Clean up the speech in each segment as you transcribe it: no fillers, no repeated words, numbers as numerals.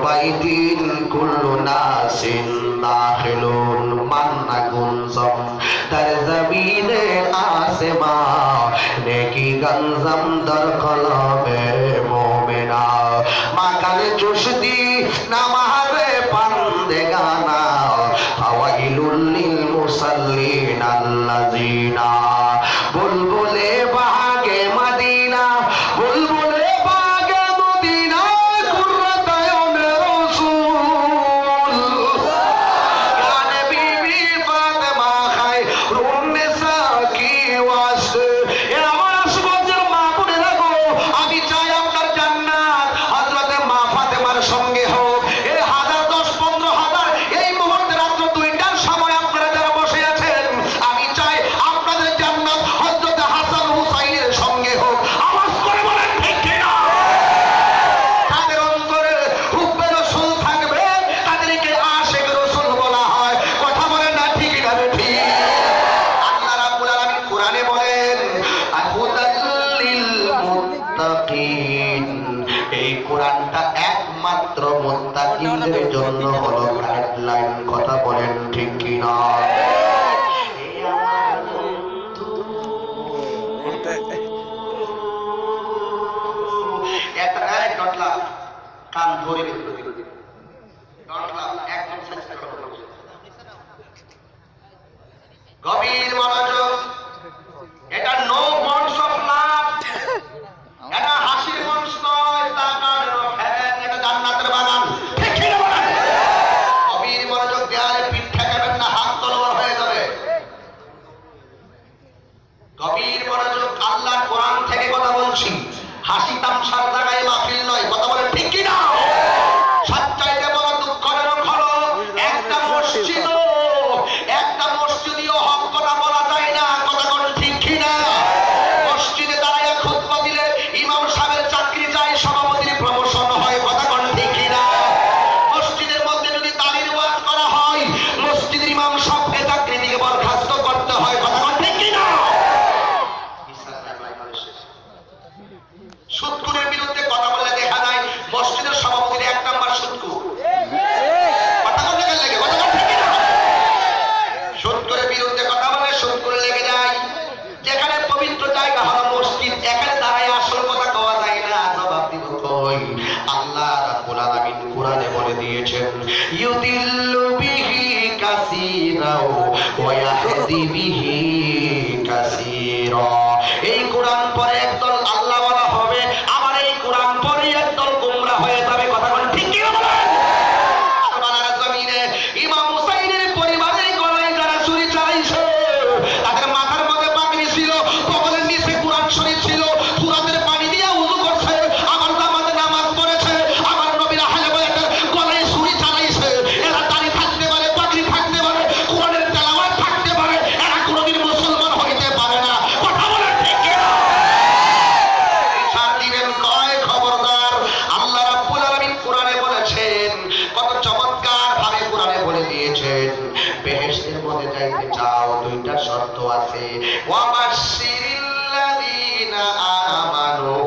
বাইতিন কুল্লু নাসিন দাখিলুন মান্না গুনজম در زمین آسمان نیکی گنزم در قلب مومنا مکان چشتی نماز پندگانا فویل للمصلین الذین بلبل باغ مدینہ بلبل باغ مدینہ قرۃ عین رسول یعنی بی بی فاطمہ النساء کی واسطے এ আমার আশীর্বাদের মা বলে রাখো আমি চাই আপনার জান্নাত হযরত মা ফাতেমার সঙ্গে হোক এই 10,000 10,15,000 এই মুহূর্তে রাত 2টার সময় আপনারা যারা বসে আছেন আমি চাই আপনাদের জান্নাত হযরত হাসান হুসাইনের সঙ্গে হোক আওয়াজ করে বলেন ঠিক কি না তাদের অন্তরে হুব্বে রাসূল থাকবে তাদেরকে আশিক রাসূল বলা হয় কথা বলেন না ঠিক না ঠিক কোরআনে বলেন হুদাল্লিল মুত্তাকিন এই কোরআনটা একমাত্র মুত্তাকিনদের জন্য হলো গাইডলাইন কথা বলেন ঠিক কি না এটা এক ডটলা কান ধরে ডটলা একদম চেষ্টা করো গভীর মনোযোগ এটা নো মঞ্চ অফ লাভ এটা হাসির মঞ্চ নয় টাকার ফ্যান এটা জান্নাতের বাগান ঠিক কি না বলেন গভীর মনোযোগ দেয়ালে পিঠ ঠেকাবেন না হাত তলোয়ার হয়ে যাবে গভীর মনোযোগ আল্লাহর কোরআন থেকে কথা বলছি হাসি তামসার জায়গায় মাহফিল নয় কথা বলেন ঠিক কি না সবচাইতে বড় দুঃখজনক হলো একটা মসজিদীয় হক কথা বলা যায় না কথা বলেন ঠিক কি না মসজিদে দাঁড়ায় খুতবা দিলে ইমাম সাহেবের চাকরি যায় সভাপতির প্রমোশন হয় কথা বলেন ঠিক কি না মসজিদের মধ্যে যদি তালির ওয়াজ করা হয় মসজিদের ইমাম সাহেবকে চাকরি থেকে বরখাস্ত করতে হয় কথা বলেন ঠিক কি না সুদখোরের বিরুদ্ধে কথা বলে দেখা যায় মসজিদের সভাপতির 1 নাম্বার সুদখোর কথা বলতে গেলে লাগে কথা বলেন ঠিক না সুদখোরের বিরুদ্ধে কথা বলে সুদখোর লেগে যায় যেখানে পবিত্র জায়গা হলো মসজিদ এখানে দাঁড়ায় আসল কথা কওয়া যায় না জবাব দিব কই আল্লাহ রাব্বুল আলামিন কোরআনে বলে দিয়েছেন ইউদিল্লু বিহি কাসীরা ওয়া ইয়াহদি বিহি কাসীরা এই কোরআন পড়ে একদল আল্লাহ ওয়ালা হবে আবার এই কোরআন পড়ে একদল গোমরাহ হয়ে যাবে কথা বলেন ঠিক কি না বলেন কারবালার জমিনে ইমাম হুসাইনের পরিবারের গলায় যারা ছুরি চালাইছে তাদের মাথার মধ্যে পাগড়ি ছিল কবরের নিচে কোরআন শরীফ ছিল ফুরাতের পানি দিয়ে ওযু করছে আমার জামাতে নামাজ পড়েছে আমার নবীর আহলে বাইতের গলায় ছুরি চালাইছে এরা দাড়ি থাকতে পারে পাগড়ি থাকতে পারে কোরআনের তেলাওয়াত থাকতে পারে এরা কোনোদিন মুসলমান হইতে পারে না কথা বলেন ঠিক কি না ইশারা দিবেন কয় খবরদার আল্লাহ রাব্বুল আলামিন কোরআনে বলেছেন কত চমৎকার ভাবে কোরআনে বলে দিয়েছেন বেহেশতের মধ্যে যাইতে চাও দুইটা শর্ত আছে ওয়া বাশশিরিল্লাযীনা আমানু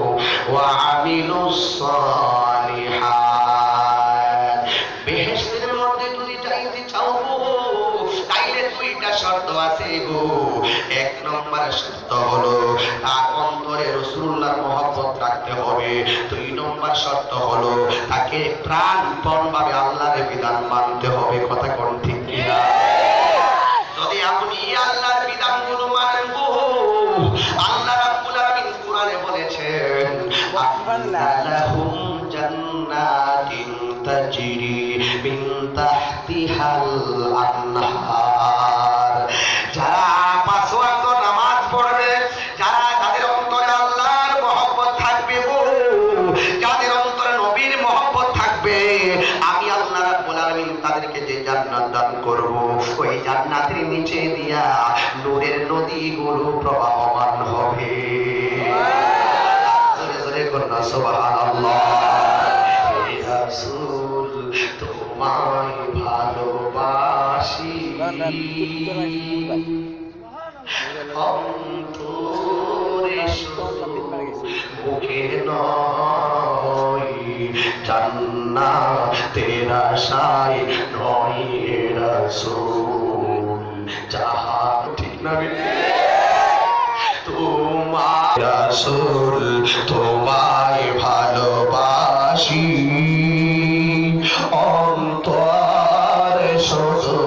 ওয়া আমিলুস সালিহাত বেহেশতের মধ্যে যদি যাইতে চাও তাইলে দুইটা শর্ত আছে গো 1 নম্বর শর্ত হলো তার অন্তরে রাসূলুল্লাহর মহব্বত রাখতে হবে 2 নম্বর শর্ত হলো তাকে প্রাণপণভাবে আল্লাহর বিধান মানতে হবে কথা কোন ঠিক কি না যদি আপনি আল্লাহর বিধানগুলো মানেন গো আল্লাহ রাব্বুল আলামিন কোরআনে বলেছেন আল্লাহুম জান্নাতিন তাজরি মিন তাহতিহাল আনহার যারা 5 ওয়াক্ত নামাজ পড়বে যারা তাদের অন্তরে আল্লাহর মহব্বত থাকবে গো যাদের অন্তরে নবীর মহব্বত থাকবে আমি আল্লাহ রাব্বুল আলামিন তাদেরকে যে জান্নাত দান করব ওই জান্নাতের নিচে দিয়া নূরের নদীগুলো প্রবাহমান হবে জোরে জোরে করুন সুবহানাল্লাহ হে রাসূল তোমায় ভালোবাসি অন্তরে মুখে নয় জান্নাতের আশায় নয় রাসূল যাহা ঠিক না তোমার রাসূল তোমায় ভালোবাসি অন্তরে শুধু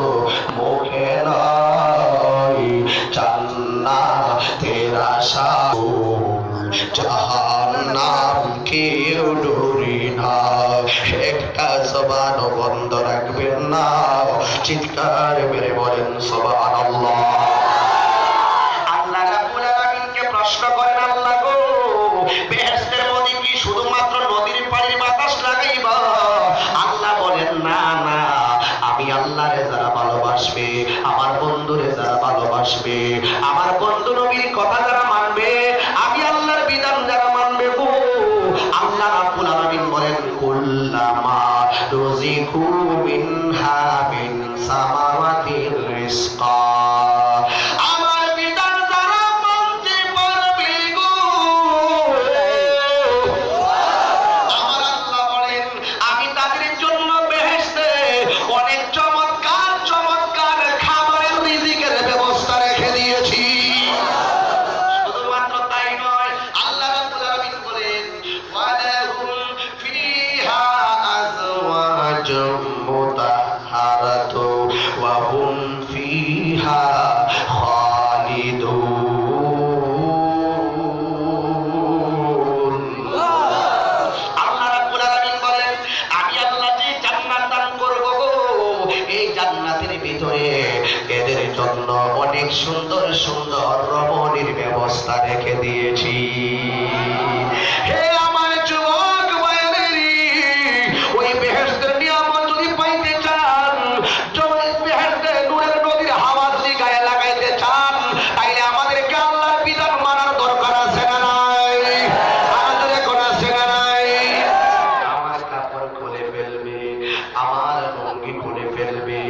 মুখে নয় জান্নাতের আশায় জাহান্নাম কেউ ডরি না একটা জবান বন্ধ রাখবেন না চিৎকার মেরে বলেন সুবহানাল্লাহ। প্রশ্ন করেন আল্লাহ গো বেহেশতের মধ্যে কি শুধুমাত্র নদীর পানির বাতাস লাগাইবা? আল্লাহ বলেন না না, আমি আল্লাহরে যারা ভালোবাসবে, আমার বন্ধুরে যারা ভালোবাসবে, আমার বন্ধু নবীর কথা যারা মানবে, আমি আল্লাহর বিধান যারা মানবে গো, আল্লাহ রাব্বুল আলামিন বলেন কুল্লামা রুজিকু মিনহা মিন সামারাতির রিজকা। এদের জন্য অনেক সুন্দর সুন্দর রমণীর ব্যবস্থা রেখে দিয়েছি। হে আমার যুবক ভাইয়েরা, ওই বেহেশতের নিয়ামত যদি পাইতে চান, বেহেশতের নূরের নদীর হাওয়া যদি গায়ে লাগাইতে চান, তাইলে আমাদেরকে আল্লাহর বিধান মানার দরকার আছে না নাই? আমাদের কোন আছে না নাই? আমার কাপড় খুলে ফেলবে, আমার লুঙ্গি খুলে ফেলবে,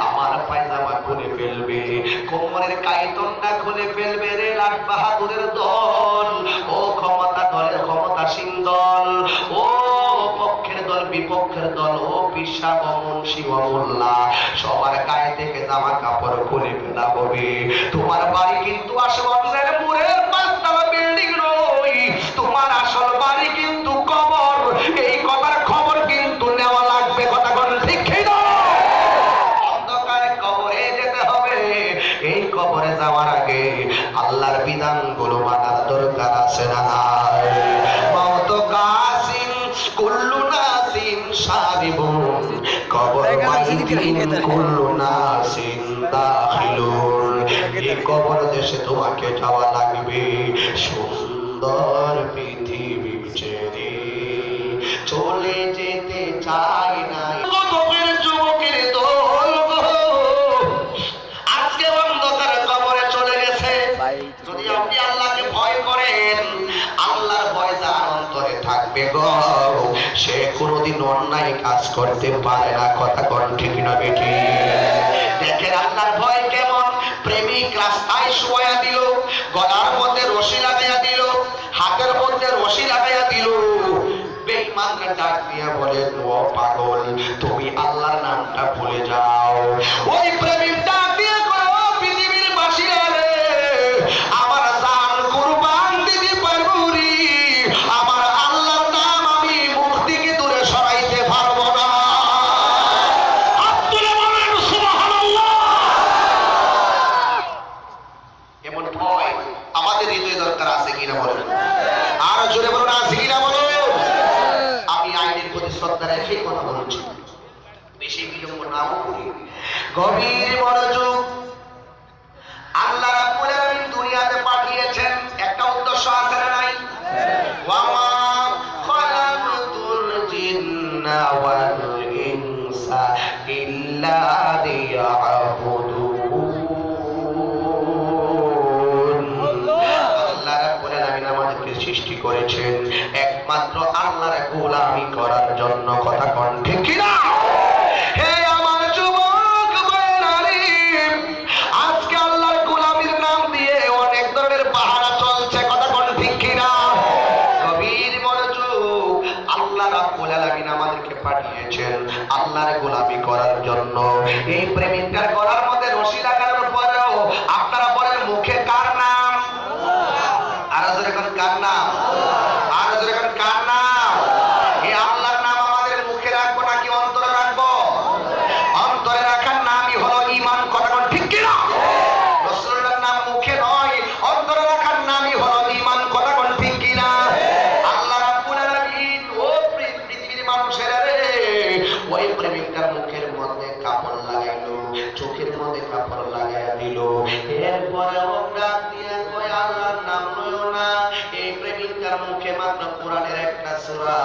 আমার পায়জামা খুলে ফেলবে, কোমরের কাইতনটা খুলে ফেলবে রে লাট বাহাদুরের দল, ও ক্ষমতা দলের ক্ষমতাসীন দল, ও পক্ষের দল বিপক্ষের দল, ও পিসা মুন্সি ও মোল্লা, সবার গায়ে থেকে জামা কাপড় খুলে ফেলা হবে। তোমার বাড়ি কিন্তু আসমানের মুরের পাঁচতলা বিল্ডিং নয়, তোমার আসল বাড়ি কিন্তু কবর। এই কথার খবর কিন্তু নেওয়া লাগবে, কথা বল ঠিক না? এই কবরে যাওয়ার আগে আল্লাহর বিধান গুলো মানার দরকার আছে না নাই? মওত কাসিম কুল্লু নাসিন শারিবুন কবর মাইতিন কুল্লু নাসিন দাখিলুন। এই কবর দেশে তোমাকে যাওয়া লাগবে, সুন্দর পৃথিবী ছেড়ে চলে যেতে চাই না। যুবকের দল আজকে অন্ধকার কবরে চলে গেছে। যদি আপনি আল্লাহকে ভয় করেন, আল্লাহর ভয় যার অন্তরে থাকবে গো, সে কোনোদিন অন্যায় কাজ করতে পারে না, কথা কোন ঠিক না বেটি? দেখেন আল্লাহর ভয় কেমন। প্রেমিক রাস্তায় শোয়া দিল, গলার মধ্যে রশি লাগাইয়া দিল, হাতের মধ্যে রশি লাগাইয়া দিল, বেঈমানরা ডাক দিয়া বলে ও পাগল, তুমি আল্লাহর নামটা ভুলে যাও। ওই প্রেমিক ডাক দিয়ে কয় পৃথিবীর বাসীরা রে, আমার জান কুরবান দিতে পারবো রে, আমার আল্লাহর নাম আমি মুখ থেকে দূরে সরাইতে পারবো না। আব্দুল বলেন সুবহানাল্লাহ। এমন ভয় আমাদের হৃদয়ে দরকার আছে কিনা বলেন? আর জোরে বলুন আছে কিনা বলুন? আমি আইনের প্রতি শ্রদ্ধা রেখে কথা বলছি, বেশি বিলম্ব নাও করি। গভীর মনোযোগ। আল্লাহ রাব্বুল আলামিন দুনিয়াতে পাঠিয়েছেন, একটা উদ্দেশ্য আছে না নাই? ওয়া মা খালাকতুল জিন্না ওয়াল ইনসা ইল্লা লিয়াবুদুন। আল্লাহ রাব্বুল আলামিন আমাদেরকে সৃষ্টি করেছেন একমাত্র আল্লাহর গোলামি করার জন্য, কথা কোন ঠিক কি না? হে আমার যুবক ভাইরা, আজকে আল্লাহর গোলামির নাম দিয়ে অনেক ধরনের পাহারা চলছে, কথা কোন ঠিক কি না? গভীর মনোযোগ। আল্লাহ রাব্বুল আলামিন পাঠিয়েছেন আল্লাহর গোলামি করার জন্য। এই প্রেমিকটার গলার মধ্যে রশি লাগানোর পরেও আপনারা বলেন মুখে কার নাম? আর জোরে কোন কার নাম? আর জোরে কোন কার নাম? এই আল্লাহর নাম আমাদের মুখে রাখবো নাকি অন্তরে রাখবো? অন্তরে রাখার নামই হলো ঈমান। কথা কোন ঠিক কিনা? রাসূলুল্লাহর নাম মুখে নয়, অন্তরে রাখার নামই হলো ঈমান। কথা কোন ঠিক কিনা? আল্লাহ রাব্বুল আলামিন ও পৃথিবীর মানুষেরা রে, ওই প্রেমিকটার মুখের মধ্যে কাপড় লাগাইলো, চোখের মধ্যে কাপড় লাগাইয়া দিল। এরপরে ও ডাক দিয়ে কয় আল্লাহর নাম লইও না। এই প্রেমিকটার মুখে মাত্র কোরআনের একটা সূরা